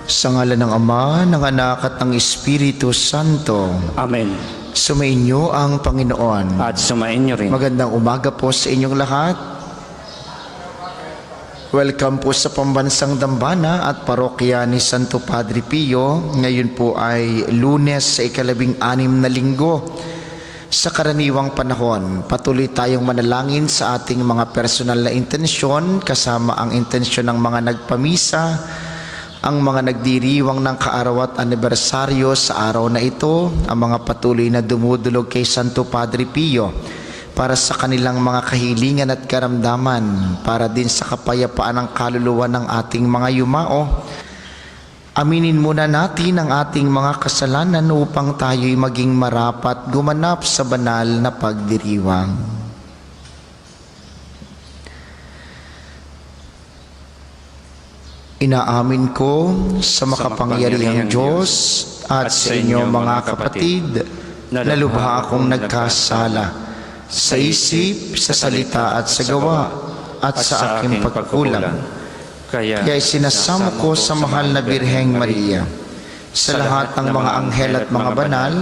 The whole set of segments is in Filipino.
Sa ngalan ng Ama, ng Anak at ng Espiritu Santo. Amen. Sumainyo ang Panginoon. At sumainyo rin. Magandang umaga po sa inyong lahat. Welcome po sa Pambansang Dambana at Parokya ni Santo Padre Pio. Ngayon po ay Lunes sa ika-16 na linggo. Sa karaniwang panahon, patuloy tayong manalangin sa ating mga personal na intensyon, kasama ang intensyon ng mga nagpamisa, ang mga nagdiriwang ng kaaraw at anibersaryo sa araw na ito, ang mga patuloy na dumudulog kay Santo Padre Pio para sa kanilang mga kahilingan at karamdaman, para din sa kapayapaan ng kaluluwa ng ating mga yumao. Aminin muna natin ang ating mga kasalanan upang tayo'y maging marapat gumanap sa banal na pagdiriwang. Inaamin ko sa makapangyarihang Diyos at sa inyo mga kapatid na lubha akong nagkasala sa isip, sa salita at sa gawa at sa aking pagkulang. Kaya sinasamo ko sa mahal na Birheng Maria, sa lahat ng mga anghel at mga banal,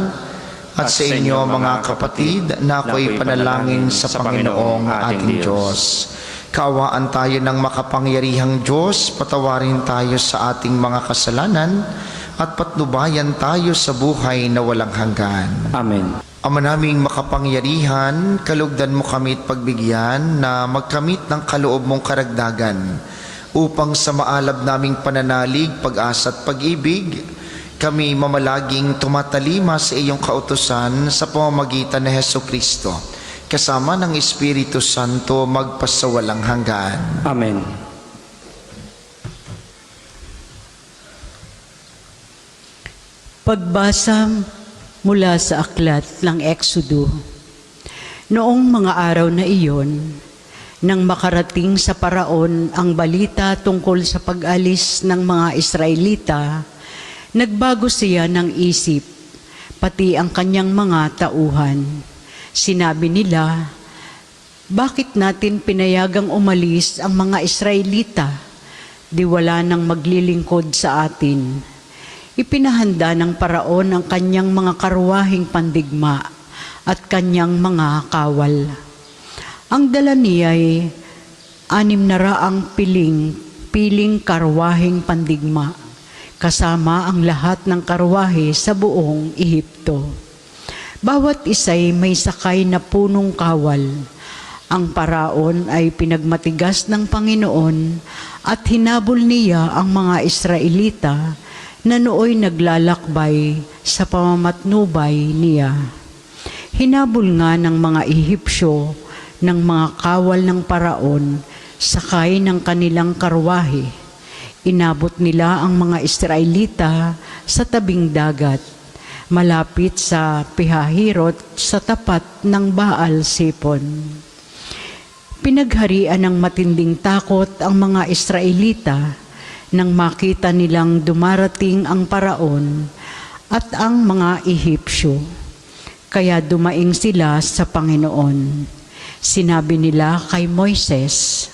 at sa inyo mga kapatid na ako'y panalangin sa Panginoong ating Diyos. Kaawaan tayo ng makapangyarihang Diyos, patawarin tayo sa ating mga kasalanan, at patnubayan tayo sa buhay na walang hanggan. Amen. Ama naming makapangyarihan, kalugdan mo kami at pagbigyan na magkamit ng kaloob mong karagdagan, upang sa maalab naming pananalig, pag-asa at pag-ibig, kami mamalaging tumatalima sa iyong kautusan sa pamamagitan ni Hesukristo, kasama ng Espiritu Santo magpasawalang hanggan. Amen. Pagbasa mula sa aklat ng Exodo. Noong mga araw na iyon, nang makarating sa Paraon ang balita tungkol sa pag-alis ng mga Israelita, nagbago siya ng isip, pati ang kanyang mga tauhan. Sinabi nila, bakit natin pinayagang umalis ang mga Israelita? Di wala nang maglilingkod sa atin. Ipinahanda ng Paraon ang kanyang mga karwahing pandigma at kanyang mga kawal. Ang dala niya'y 600 piling karwahing pandigma, kasama ang lahat ng karwahe sa buong Ehipto. Bawat isa'y may sakay na punong kawal. Ang Paraon ay pinagmatigas ng Panginoon at hinabol niya ang mga Israelita na nooy naglalakbay sa pamamatnubay niya. Hinabol nga ng mga Ehipsyo ng mga kawal ng Paraon sakay ng kanilang karwahe. Inabot nila ang mga Israelita sa tabing dagat, malapit sa Pihahirot sa tapat ng Baal Sipon. Pinagharian ng matinding takot ang mga Israelita nang makita nilang dumarating ang Paraon at ang mga Ehipsyo. Kaya dumaing sila sa Panginoon. Sinabi nila kay Moises,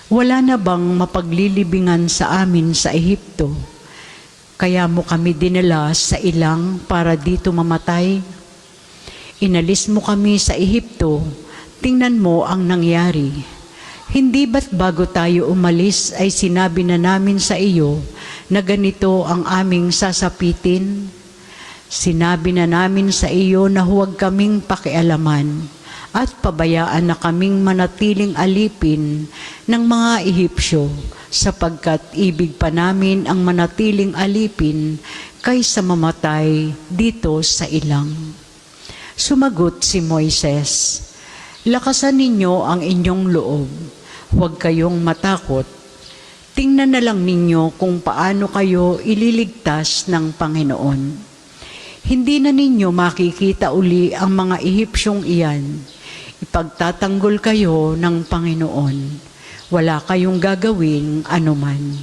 wala na bang mapaglilibingan sa amin sa Ehipto? Kaya mo kami dinala sa ilang para dito mamatay? Inalis mo kami sa Ehipto, tingnan mo ang nangyari. Hindi ba't bago tayo umalis ay sinabi na namin sa iyo na ganito ang aming sasapitin? Sinabi na namin sa iyo na huwag kaming pakialaman at pabayaan na kaming manatiling alipin ng mga Ehipsyo, sapagkat ibig pa namin ang manatiling alipin kaysa mamatay dito sa ilang. Sumagot si Moises, lakasan ninyo ang inyong loob, huwag kayong matakot. Tingnan na lang ninyo kung paano kayo ililigtas ng Panginoon. Hindi na ninyo makikita uli ang mga Ehipsyong iyan. Ipagtatanggol kayo ng Panginoon. Wala kayong gagawing anuman.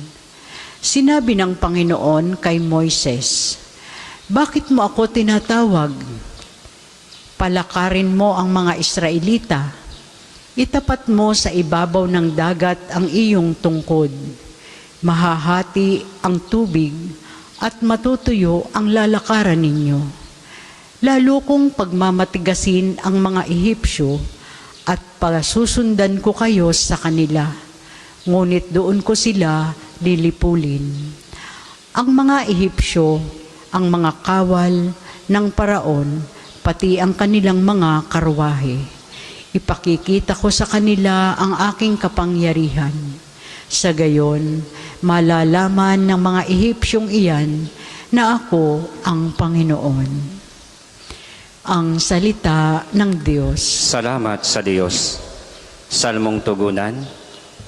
Sinabi ng Panginoon kay Moises, bakit mo ako tinatawag? Palakarin mo ang mga Israelita. Itapat mo sa ibabaw ng dagat ang iyong tungkod. Mahahati ang tubig at matutuyo ang lalakaran ninyo. Lalo kong pagmamatigasin ang mga Ehipsyo at pagsusundan ko kayo sa kanila. Ngunit doon ko sila lilipulin. Ang mga Ehipsyo, ang mga kawal ng paraon, pati ang kanilang mga karwahe. Ipakikita ko sa kanila ang aking kapangyarihan. Sa gayon, malalaman ng mga Ehipsyong iyan na ako ang Panginoon. Ang salita ng Diyos. Salamat sa Diyos. Salmong tugunan,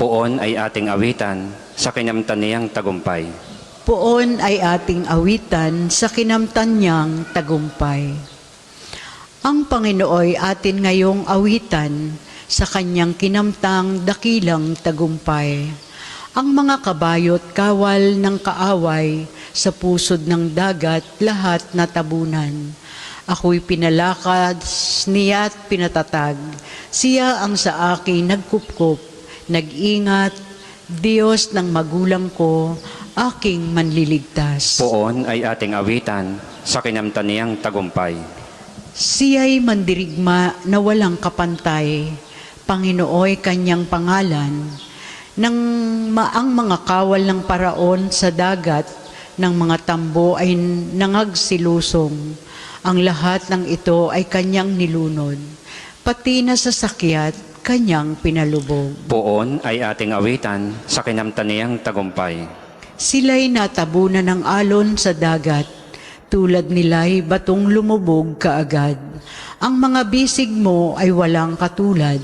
poon ay ating awitan sa kinamtan niyang tagumpay. Poon ay ating awitan sa kinamtan niyang tagumpay. Ang Panginooy atin ngayong awitan sa kanyang kinamtang dakilang tagumpay. Ang mga kabayot kawal ng kaaway sa pusod ng dagat lahat natabunan. Ako'y pinalakad niya at pinatatag. Siya ang sa akin nagkupkup, nag-ingat, Diyos ng magulang ko, aking manliligtas. Poon ay ating awitan sa kinamtan niyang tagumpay. Siya'y mandirigma na walang kapantay, Panginooy kanyang pangalan, nang ang mga kawal ng paraon sa dagat, ng mga tambo ay nangagsilusong. Ang lahat ng ito ay kanyang nilunod, pati na sa sakyat kanyang pinalubog. Poon ay ating awitan sa kinamtan niyang tagumpay. Sila'y natabunan ng alon sa dagat, tulad nila'y batong lumubog kaagad. Ang mga bisig mo ay walang katulad,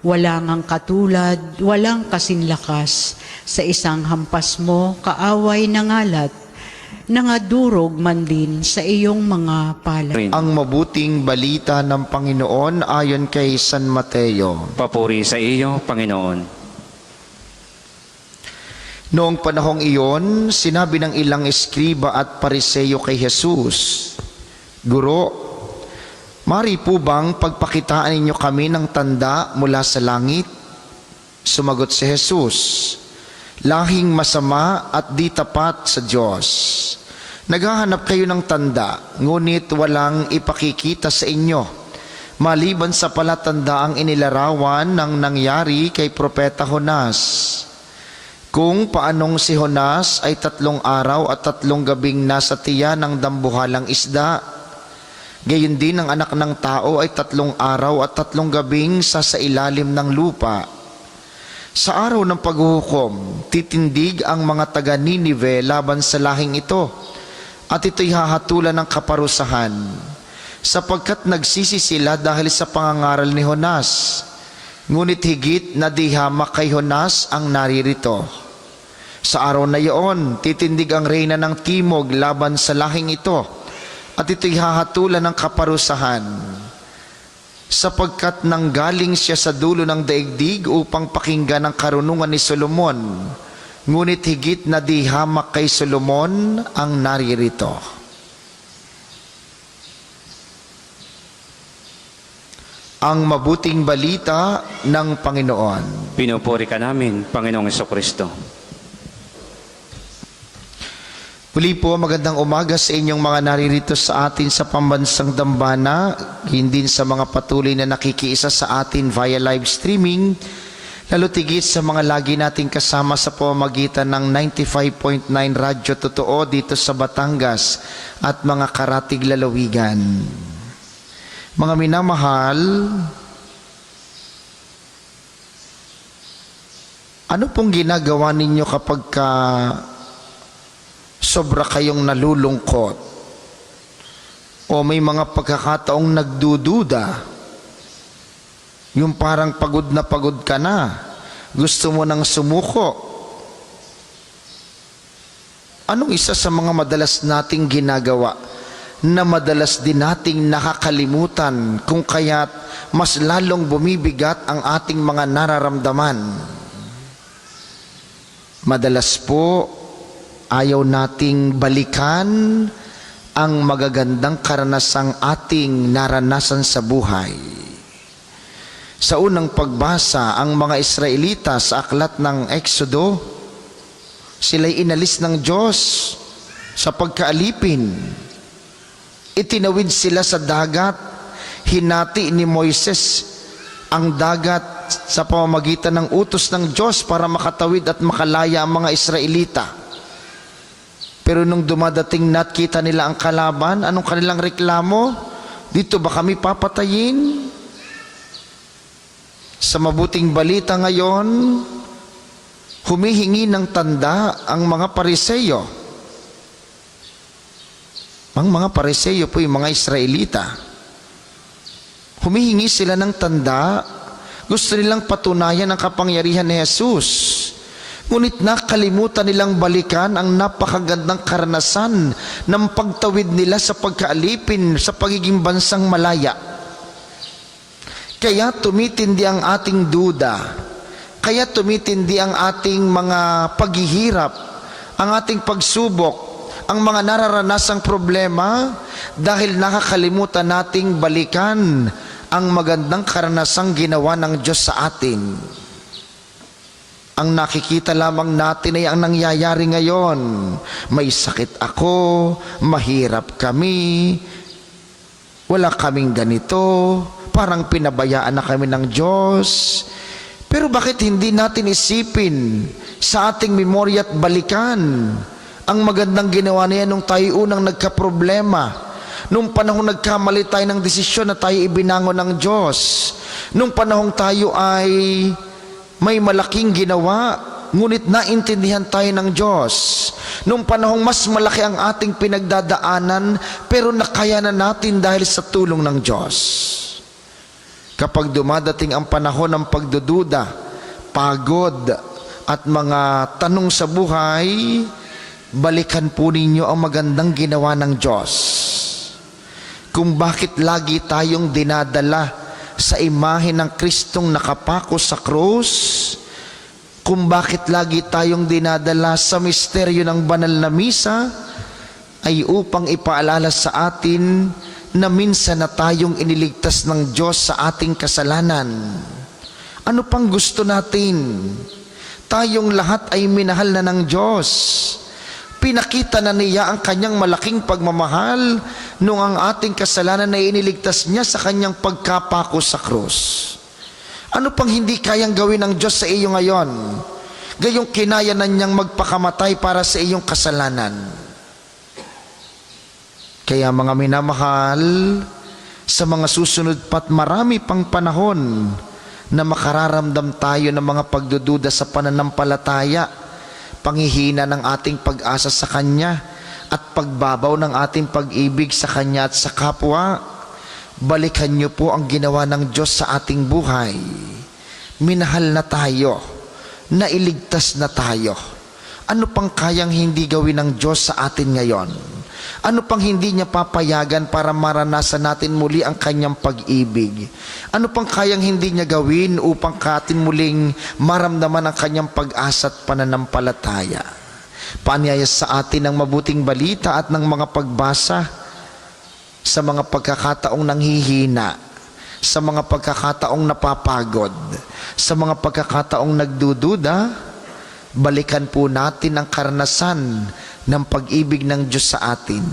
walang ang katulad, walang kasinlakas. Sa isang hampas mo, kaaway nangalat, nangadurog man din sa iyong mga palad. Ang mabuting balita ng Panginoon ayon kay San Mateo. Papuri sa iyo, Panginoon. Noong panahong iyon, sinabi ng ilang eskriba at pariseyo kay Jesus, Guro, mari po bang pagpakitaan ninyo kami ng tanda mula sa langit? Sumagot si Jesus, lahing masama at di tapat sa Diyos. Naghahanap kayo ng tanda, ngunit walang ipakikita sa inyo, maliban sa palatandaang inilarawan ng nangyari kay Propeta Jonas. Kung paanong si Jonas ay 3 araw at 3 gabing nasa tiyan ng dambuhalang isda, gayon din ang anak ng tao ay 3 araw at 3 gabing sa ilalim ng lupa. Sa araw ng paghuhukom, titindig ang mga taga Ninive laban sa lahing ito, at ito'y hahatulan ng kaparusahan, sapagkat nagsisi sila dahil sa pangangaral ni Jonas. Ngunit higit na di hamak kay Jonas ang naririto. Sa araw na iyon, titindig ang reyna ng timog laban sa lahing ito, at ito'y hahatulan ng kaparusahan, sapagkat nanggaling siya sa dulo ng daigdig upang pakinggan ang karunungan ni Solomon, ngunit higit na di hamak kay Solomon ang naririto. Ang mabuting balita ng Panginoon. Pinupuri ka namin, Panginoong Jesucristo. Muli po, magandang umaga sa inyong mga naririto sa atin sa pambansang dambana, hindi sa mga patuloy na nakikiisa sa atin via live streaming, lalo tigit sa mga lagi nating kasama sa pamamagitan ng 95.9 Radyo Totoo dito sa Batangas at mga karatig lalawigan. Mga minamahal, ano pong ginagawa ninyo kapag sobra kayong nalulungkot o may mga pagkakataong nagdududa? Yung parang pagod ka na, gusto mo nang sumuko. Anong isa sa mga madalas nating ginagawa na madalas din nating nakakalimutan kung kaya't mas lalong bumibigat ang ating mga nararamdaman? Madalas po, ayaw nating balikan ang magagandang karanasang ating naranasan sa buhay. Sa unang pagbasa, ang mga Israelita sa aklat ng Exodo, Sila'y inalis ng Diyos sa pagkaalipin. Itinawid sila sa dagat. Hinati ni Moises ang dagat sa pamamagitan ng utos ng Diyos para makatawid at makalaya ang mga Israelita. Pero nung dumadating na at kita nila ang kalaban, anong kanilang reklamo? Dito ba kami papatayin? Sa mabuting balita ngayon, humihingi ng tanda ang mga Pariseyo. Ang mga Pariseyo po yung mga Israelita. Humihingi sila ng tanda. Gusto nilang patunayan ang kapangyarihan ni Jesus. Ngunit nakalimutan nilang balikan ang napakagandang karanasan ng pagtawid nila sa pagkaalipin sa pagiging bansang malaya. Kaya tumitindi ang ating duda. Kaya tumitindi ang ating mga paghihirap, ang ating pagsubok, ang mga nararanasang problema dahil nakakalimutan nating balikan ang magandang karanasang ginawa ng Diyos sa atin. Ang nakikita lamang natin ay ang nangyayari ngayon. May sakit ako, mahirap kami, wala kaming ganito, parang pinabayaan na kami ng Diyos. Pero bakit hindi natin isipin sa ating memorya at balikan ang magandang ginawa niya nung tayo unang nagkaproblema? Nung panahong nagkamali tayo ng desisyon na tayo ibinangon ng Diyos. Nung panahong tayo ay may malaking ginawa, ngunit naintindihan tayo ng Diyos. Nung panahong mas malaki ang ating pinagdadaanan, pero nakaya na natin dahil sa tulong ng Diyos. Kapag dumadating ang panahon ng pagdududa, pagod, at mga tanong sa buhay, balikan po ninyo ang magandang ginawa ng Diyos. Kung bakit lagi tayong dinadala sa imahe ng Kristong nakapako sa krus, kung bakit lagi tayong dinadala sa misteryo ng banal na misa, ay upang ipaalala sa atin na minsan na tayong iniligtas ng Diyos sa ating kasalanan. Ano pang gusto natin? Tayong lahat ay minahal na ng Diyos. Pinakita na niya ang kanyang malaking pagmamahal nung ang ating kasalanan ay iniligtas niya sa kanyang pagkapako sa krus. Ano pang hindi kayang gawin ng Diyos sa iyo ngayon? Gayong kinaya na niyang magpakamatay para sa iyong kasalanan. Kaya mga minamahal, sa mga susunod pa't marami pang panahon na makararamdam tayo ng mga pagdududa sa pananampalataya, panghihina ng ating pag-asa sa Kanya, at pagbabaw ng ating pag-ibig sa Kanya at sa kapwa, balikan niyo po ang ginawa ng Diyos sa ating buhay. Minahal na tayo, nailigtas na tayo. Ano pang kayang hindi gawin ng Diyos sa atin ngayon? Ano pang hindi niya papayagan para maranasan natin muli ang kanyang pag-ibig? Ano pang kayang hindi niya gawin upang katin muling maramdaman ang kanyang pag-asa at pananampalataya? Paanyaya sa atin ng mabuting balita at ng mga pagbasa sa mga pagkakataong nanghihina, sa mga pagkakataong napapagod, sa mga pagkakataong nagdududa. Balikan po natin ang karanasan ng pag-ibig ng Diyos sa atin.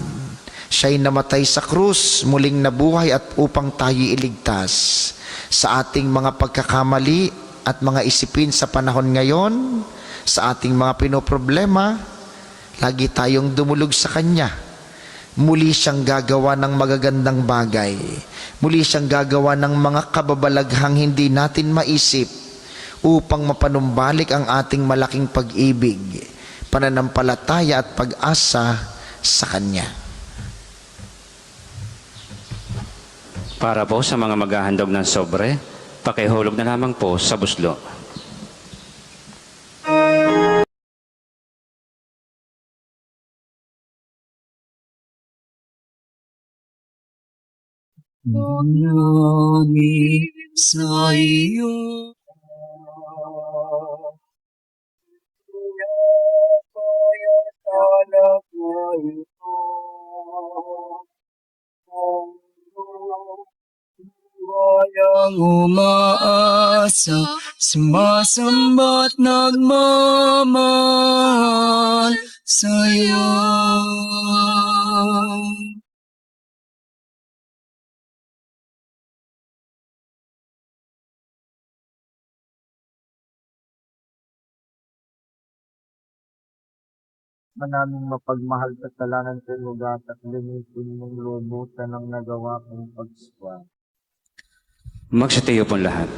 Siya'y namatay sa krus, muling nabuhay at upang tayo iligtas sa ating mga pagkakamali at mga isipin sa panahon ngayon, sa ating mga pinoproblema. Lagi tayong dumulog sa Kanya. Muli siyang gagawa ng magagandang bagay. Muli siyang gagawa ng mga kababalaghang hindi natin maisip, upang mapanumbalik ang ating malaking pag-ibig, pananampalataya at pag-asa sa Kanya. Para po sa mga maghahandog ng sobre, pakihulog na lamang po sa buslo. Namin sa iyo. Kaya talaga ito. Walang umaasa sumasamba't nagmamahal sa'yo. Manaming mapagmahal sa salanan sa lugat at linisin mong lubusan ng nagawa kong pagswa. Magsitayo pong lahat.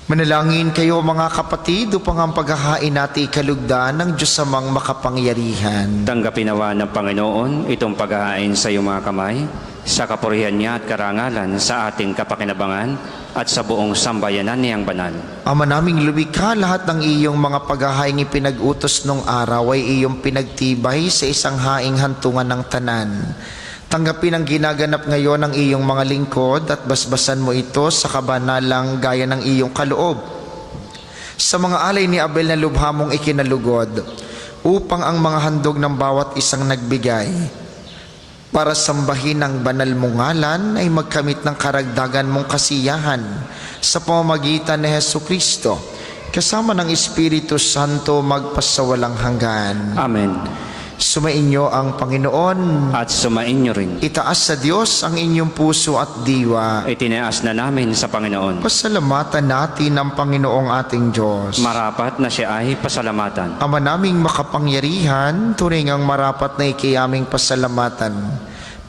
Manalangin kayo mga kapatid upang ang paghahain natin ikalugdan ng Diyos amang makapangyarihan. Tanggapin nawa ng Panginoon itong paghahain sa iyong mga kamay, sa kapurihan niya at karangalan sa ating kapakinabangan at sa buong sambayanan niyang banal. Ama naming lumikha, lahat ng iyong mga paghahaing ipinag-utos nung araw ay iyong pinagtibay sa isang haing hantungan ng tanan. Tanggapin ang ginaganap ngayon ng iyong mga lingkod at basbasan mo ito sa kabanalang gaya ng iyong kaloob. Sa mga alay ni Abel na lubha mong ikinalugod, upang ang mga handog ng bawat isang nagbigay, para sambahin ang banal mong ngalan ay magkamit ng karagdagan mong kasiyahan sa pamamagitan ni Hesukristo, kasama ng Espiritu Santo magpasawalang hanggan. Amen. Sumainyo ang Panginoon. At sumainyo rin. Itaas sa Diyos ang inyong puso at diwa. Itinaas na namin sa Panginoon. Pasalamatan natin ang Panginoong ating Diyos. Marapat na siya ay pasalamatan. Ama naming makapangyarihan, tunay ngang marapat na ikiyaming pasalamatan.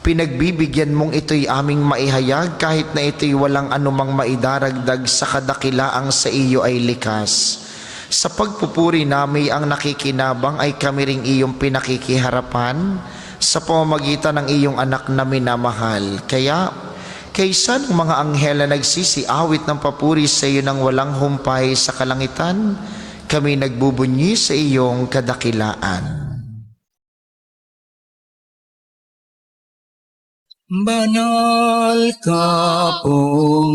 Pinagbibigyan mong ito'y aming maihayag kahit na ito'y walang anumang maidaragdag sa kadakilaang sa iyo ay likas. Sa pagpupuri namin ang nakikinabang ay kami ring iyong pinakikiharapan sa pamamagitan ng iyong anak na minamahal. Kaya, kaysa ng mga anghel na nagsisiawit ng papuri sa iyo ng walang humpay sa kalangitan, kami nagbubunyi sa iyong kadakilaan. Banal ka po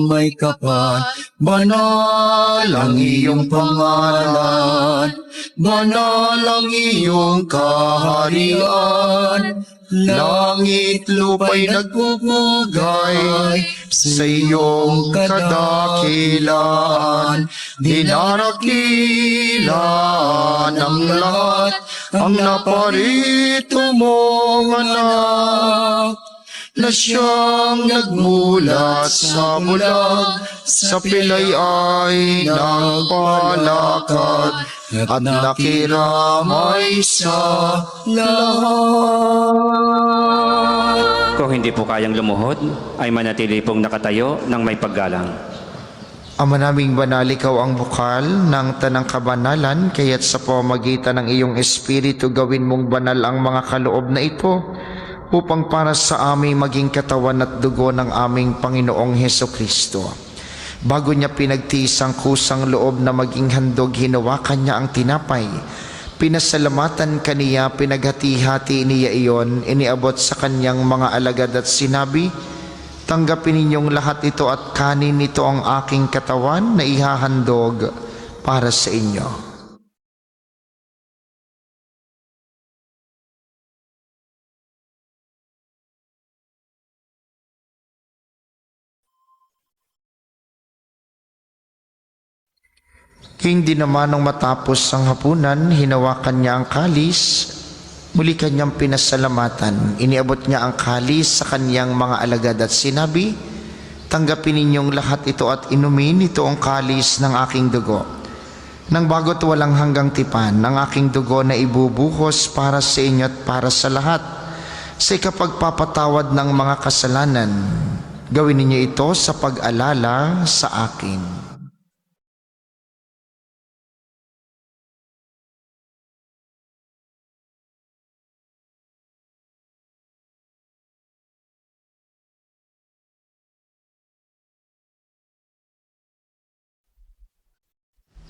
may kapal, banal ang iyong pangalan, banal ang iyong kaharian, langit lupa'y nagpupugay sa iyong kadakilaan, dinarakilan ng lahat ang naparito mong anak, na siyang nagmulat sa bulag, sa pilay ay nagpalakad, at nakiramay sa lahat. Kung hindi po kayang lumuhod, ay manatili pong nakatayo ng may paggalang. Ama naming banal, ikaw ang bukal ng tanang kabanalan, kaya't sa pamamagitan ng iyong Espiritu gawin mong banal ang mga kaloob na ito, upang para sa aming maging katawan at dugo ng aming Panginoong Hesukristo. Bago niya pinagtiis ang kusang loob na maging handog, hinawakan niya ang tinapay. Pinasalamatan kaniya, pinaghati-hati niya iyon, iniabot sa kanyang mga alagad at sinabi, "Tanggapin ninyong lahat ito at kanin nito ang aking katawan na ihahandog para sa inyo." Hindi naman nung matapos ang hapunan, hinawakan niya ang kalis, muli kanyang pinasalamatan. Iniabot niya ang kalis sa kanyang mga alagad at sinabi, "Tanggapin ninyong lahat ito at inumin, ito ang kalis ng aking dugo. Nang bago't walang hanggang tipan, ang aking dugo na ibubuhos para sa inyo at para sa lahat, sa ikapagpapatawad ng mga kasalanan. Gawin ninyo ito sa pag-alala sa akin."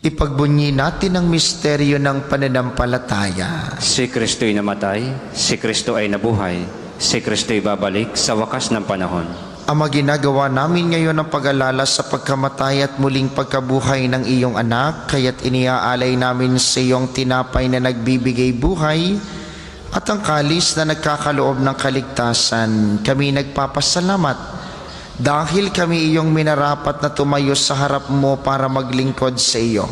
Ipagbunyi natin ang misteryo ng pananampalataya. Si Kristo'y namatay, si Kristo ay nabuhay, si Kristo'y babalik sa wakas ng panahon. Ama, ginagawa namin ngayon ang pag-alala sa pagkamatay at muling pagkabuhay ng iyong anak, kaya't iniaalay namin sa iyong tinapay na nagbibigay buhay at ang kalis na nagkakaloob ng kaligtasan. Kami nagpapasalamat Dahil kami iyong minarapat na tumayo sa harap mo para maglingkod sa iyo,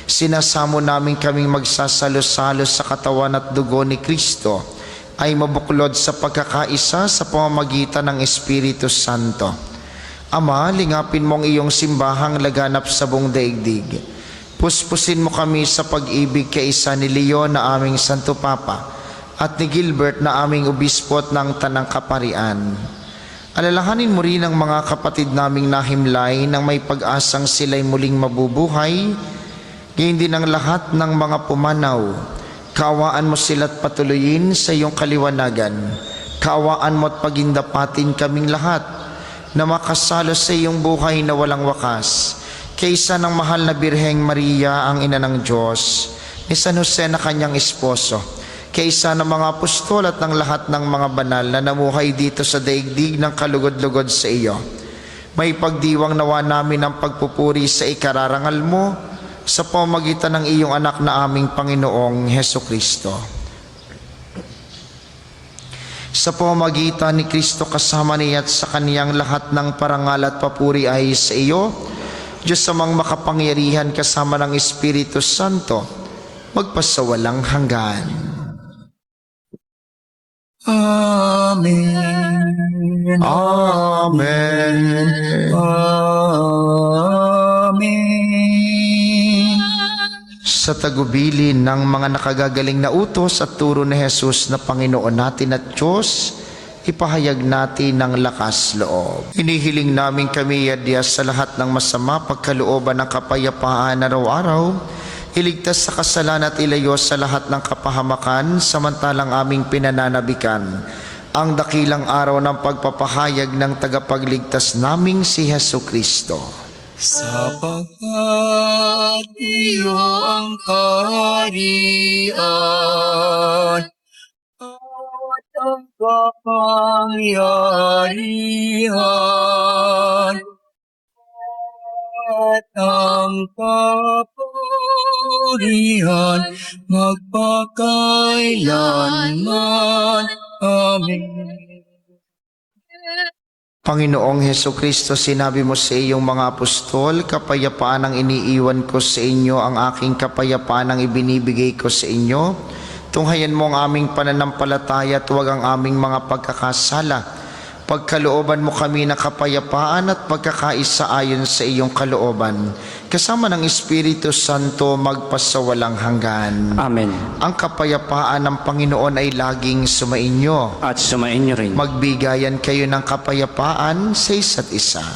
sinasamo namin kaming magsasalo-salo sa katawan at dugo ni Kristo ay mabuklod sa pagkakaisa sa pamamagitan ng Espiritu Santo. Ama, lingapin mong iyong simbahang laganap sa buong daigdig. Puspusin mo kami sa pag-ibig kaisa ni Leon na aming Santo Papa at ni Gilbert na aming obispot ng Tanang Kaparian. Alalahanin mo rin ang mga kapatid naming nahimlay nang may pag-asang sila'y muling mabubuhay, gayon din ang lahat ng mga pumanaw. Kaawaan mo sila't patuloyin sa iyong kaliwanagan. Kaawaan mo at pagindapatin kaming lahat na makasalo sa iyong buhay na walang wakas. Kaysa ng mahal na Birheng Maria, ang ina ng Diyos, ni San Jose na kanyang esposo, kaysa ng mga apostol at ng lahat ng mga banal na namuhay dito sa daigdig ng kalugod-lugod sa iyo. May pagdiwang nawa namin ang pagpupuri sa ikararangal mo sa pamamagitan ng iyong anak na aming Panginoong Heso Kristo. Sa pamamagitan ni Kristo kasama niya at sa kaniyang lahat ng parangal at papuri ay sa iyo, Diyos amang makapangyarihan kasama ng Espiritu Santo, magpasawalang hanggan. Amen. Amen. Amen. Sa tagubilin ng mga nakagagaling na utos at turo ni Jesus na Panginoon natin at Diyos, ipahayag natin ng lakas loob. Hinihiling namin kami, Diyos, sa lahat ng masama, pagkalooban ng kapayapaan araw-araw, iligtas sa kasalan at ilayo sa lahat ng kapahamakan, samantalang aming pinananabikan ang dakilang araw ng pagpapahayag ng tagapagligtas naming si Hesu Kristo. Sapagkat iyo ang kaharian at ang kapangyarihan at ang kapurihan magpakailanman. Amen. Panginoong Heso Kristo, sinabi mo sa iyong mga apostol, kapayapaan ang iniiwan ko sa inyo, ang aking kapayapaan ang ibinibigay ko sa inyo. Tunghayan mo ang aming pananampalataya at huwag ang aming mga pagkakasala. Pagkalooban mo kami ng kapayapaan at pagkakaisa ayon sa iyong kalooban. Kasama ng Espiritu Santo magpasawalang hanggan. Amen. Ang kapayapaan ng Panginoon ay laging sumainyo. At sumainyo rin. Magbigayan kayo ng kapayapaan sa isa't isa.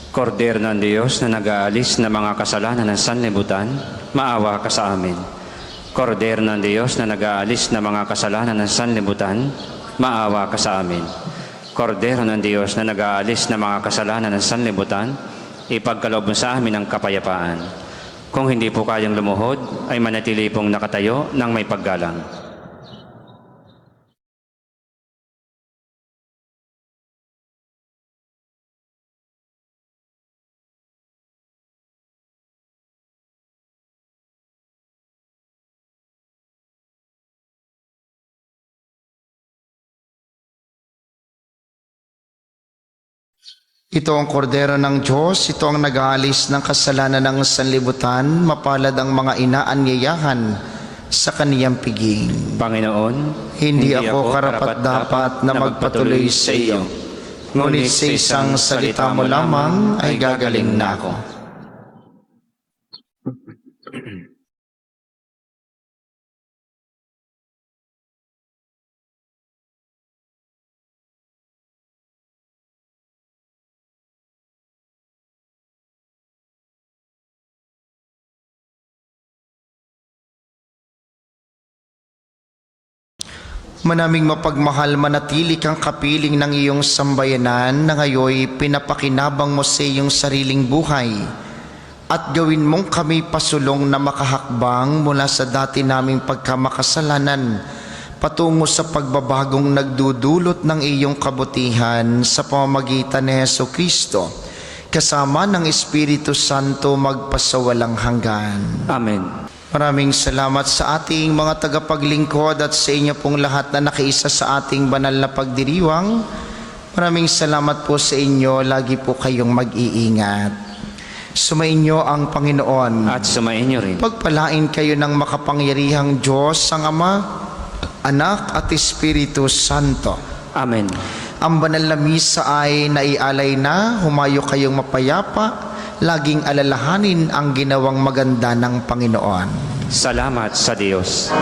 Kordero ng Diyos na nag-aalis ng mga kasalanan ng sanlibutan, maawa ka sa amin. Kordero ng Diyos na nag-aalis ng mga kasalanan ng sanlibutan, maawa ka sa amin. Kordero ng Diyos na nag-aalis ng mga kasalanan ng sanlibutan, ipagkaloob mo sa amin ang kapayapaan. Kung hindi po kayang lumuhod, ay manatili pong nakatayo ng may paggalang. Ito ang kordero ng Diyos, ito ang nag-aalis ng kasalanan ng sanlibutan, mapalad ang mga inaanyayahan sa kaniyang piging. Panginoon, Hindi ako karapat-dapat na magpatuloy sa iyo, ngunit sa isang salita mo lamang ay gagaling na ako. Manaming mapagmahal, manatili kang kapiling ng iyong sambayanan na ngayoy pinapakinabang mo sa iyong sariling buhay at gawin mong kami pasulong na makahakbang mula sa dati naming pagkamakasalanan patungo sa pagbabagong nagdudulot ng iyong kabutihan sa pamamagitan ni Heso Kristo kasama ng Espiritu Santo magpasawalang hanggan. Amen. Maraming salamat sa ating mga tagapaglingkod at sa inyo pong lahat na nakiisa sa ating banal na pagdiriwang. Maraming salamat po sa inyo. Lagi po kayong mag-iingat. Sumainyo ang Panginoon. At sumainyo rin. Pagpalain kayo ng makapangyarihang Diyos, ang Ama, Anak at Espiritu Santo. Amen. Ang banal na misa ay naialay na. Humayo kayong mapayapa. Laging alalahanin ang ginawang maganda ng Panginoon. Salamat sa Diyos.